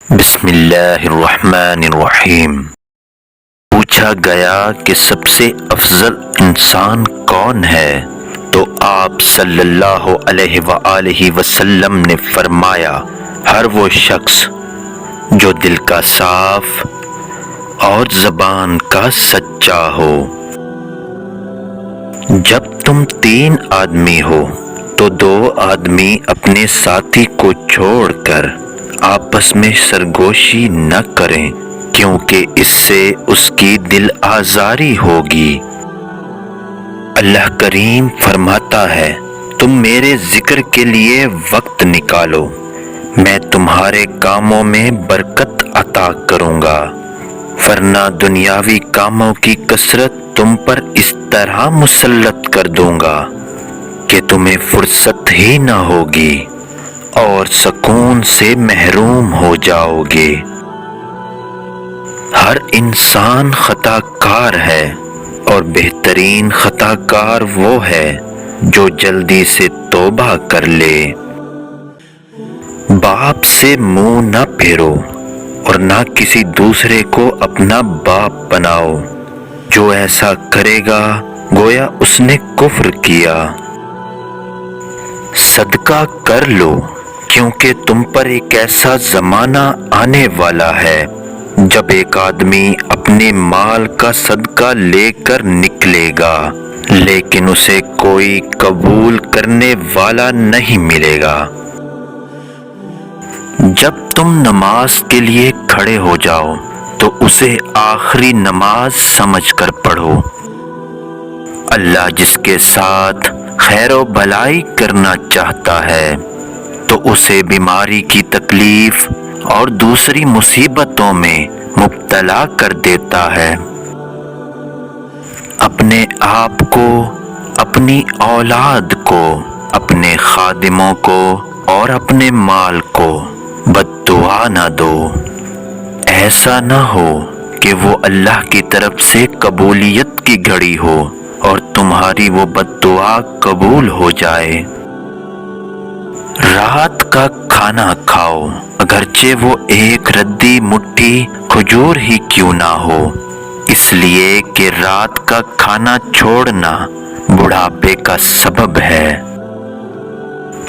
بسم اللہ الرحمن الرحیم۔ پوچھا گیا کہ سب سے افضل انسان کون ہے؟ تو آپ صلی اللہ علیہ وآلہ وسلم نے فرمایا، ہر وہ شخص جو دل کا صاف اور زبان کا سچا ہو۔ جب تم 3 آدمی ہو تو 2 آدمی اپنے ساتھی کو چھوڑ کر آپس میں سرگوشی نہ کریں، کیونکہ اس سے اس کی دل آزاری ہوگی۔ اللہ کریم فرماتا ہے، تم میرے ذکر کے لیے وقت نکالو، میں تمہارے کاموں میں برکت عطا کروں گا، ورنہ دنیاوی کاموں کی کثرت تم پر اس طرح مسلط کر دوں گا کہ تمہیں فرصت ہی نہ ہوگی اور سکون سے محروم ہو جاؤ گے۔ ہر انسان خطا کار ہے اور بہترین خطا کار وہ ہے جو جلدی سے توبہ کر لے۔ باپ سے منہ نہ پھیرو اور نہ کسی دوسرے کو اپنا باپ بناؤ، جو ایسا کرے گا گویا اس نے کفر کیا۔ صدقہ کر لو، کیونکہ تم پر ایک ایسا زمانہ آنے والا ہے جب ایک آدمی اپنے مال کا صدقہ لے کر نکلے گا، لیکن اسے کوئی قبول کرنے والا نہیں ملے گا۔ جب تم نماز کے لیے کھڑے ہو جاؤ تو اسے آخری نماز سمجھ کر پڑھو۔ اللہ جس کے ساتھ خیر و بھلائی کرنا چاہتا ہے تو اسے بیماری کی تکلیف اور دوسری مصیبتوں میں مبتلا کر دیتا ہے۔ اپنے آپ کو، اپنی اولاد کو، اپنے خادموں کو اور اپنے مال کو بد دعا نہ دو، ایسا نہ ہو کہ وہ اللہ کی طرف سے قبولیت کی گھڑی ہو اور تمہاری وہ بد دعا قبول ہو جائے۔ رات کا کھانا کھاؤ، اگرچہ وہ 1 ردی مٹھی کھجور ہی کیوں نہ ہو، اس لیے کہ رات کا کھانا چھوڑنا بڑھاپے کا سبب ہے۔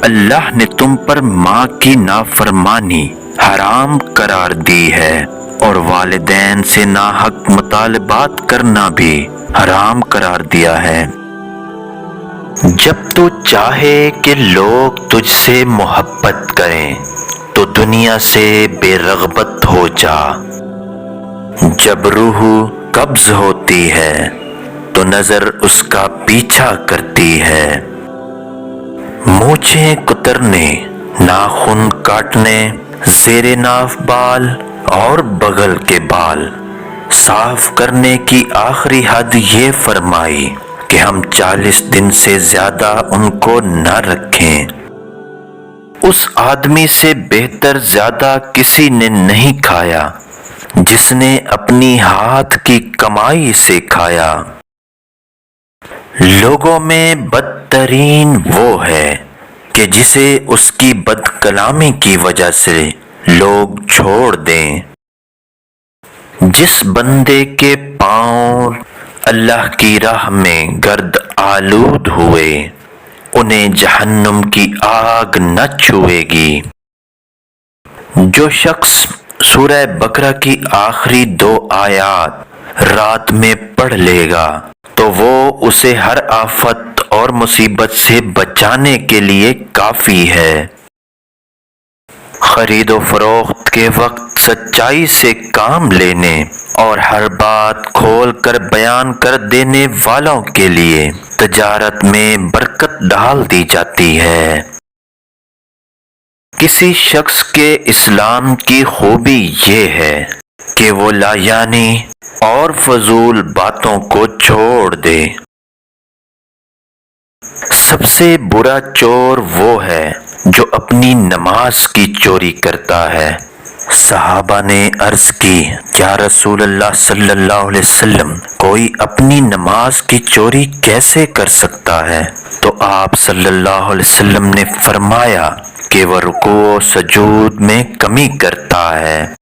اللہ نے تم پر ماں کی نافرمانی حرام قرار دی ہے اور والدین سے ناحق مطالبات کرنا بھی حرام قرار دیا ہے۔ جب تو چاہے کہ لوگ تجھ سے محبت کریں تو دنیا سے بے رغبت ہو جا۔ جب روح قبض ہوتی ہے تو نظر اس کا پیچھا کرتی ہے۔ مونچھیں کترنے، ناخن کاٹنے، زیر ناف بال اور بغل کے بال صاف کرنے کی آخری حد یہ فرمائی کہ ہم 40 دن سے زیادہ ان کو نہ رکھیں۔ اس آدمی سے بہتر زیادہ کسی نے نہیں کھایا جس نے اپنی ہاتھ کی کمائی سے کھایا۔ لوگوں میں بدترین وہ ہے کہ جسے اس کی بد کلامی کی وجہ سے لوگ چھوڑ دیں۔ جس بندے کے پاؤں اللہ کی راہ میں گرد آلود ہوئے، انہیں جہنم کی آگ نہ چھوئے گی۔ جو شخص سورہ بقرہ کی آخری 2 آیات رات میں پڑھ لے گا تو وہ اسے ہر آفت اور مصیبت سے بچانے کے لیے کافی ہے۔ خرید و فروخت کے وقت سچائی سے کام لینے اور ہر بات کھول کر بیان کر دینے والوں کے لیے تجارت میں برکت ڈال دی جاتی ہے۔ کسی شخص کے اسلام کی خوبی یہ ہے کہ وہ لایعنی اور فضول باتوں کو چھوڑ دے۔ سب سے برا چور وہ ہے جو اپنی نماز کی چوری کرتا ہے۔ صحابہ نے عرض کی، یا رسول اللہ صلی اللہ علیہ وسلم، کوئی اپنی نماز کی چوری کیسے کر سکتا ہے؟ تو آپ صلی اللہ علیہ وسلم نے فرمایا کہ کہ وہ رکوع و سجود میں کمی کرتا ہے